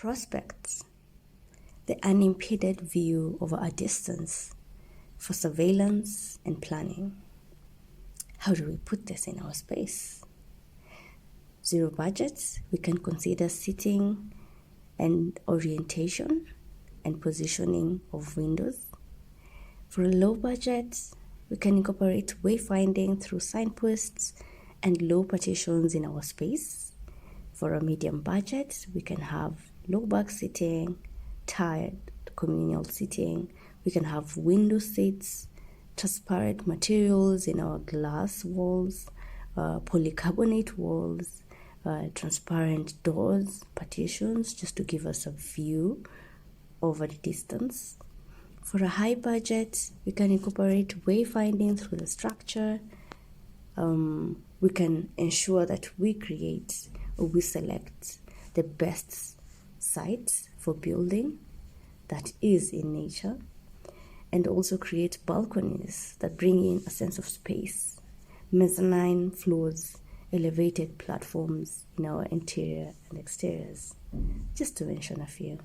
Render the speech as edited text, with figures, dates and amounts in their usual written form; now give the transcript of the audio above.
Prospects, the unimpeded view over a distance for surveillance and planning. How do we put this in our space? Zero budgets, we can consider seating and orientation and positioning of windows. For a low budget, we can incorporate wayfinding through signposts and low partitions in our space. For a medium budget, we can have low back seating, tired communal seating. We can have window seats, transparent materials in our glass walls, polycarbonate walls, transparent doors, partitions, just to give us a view over the distance. For a high budget, we can incorporate wayfinding through the structure. We can ensure that we create or we select the best site for building that is in nature, and also create balconies that bring in a sense of space, mezzanine floors, elevated platforms in our interior and exteriors, just to mention a few.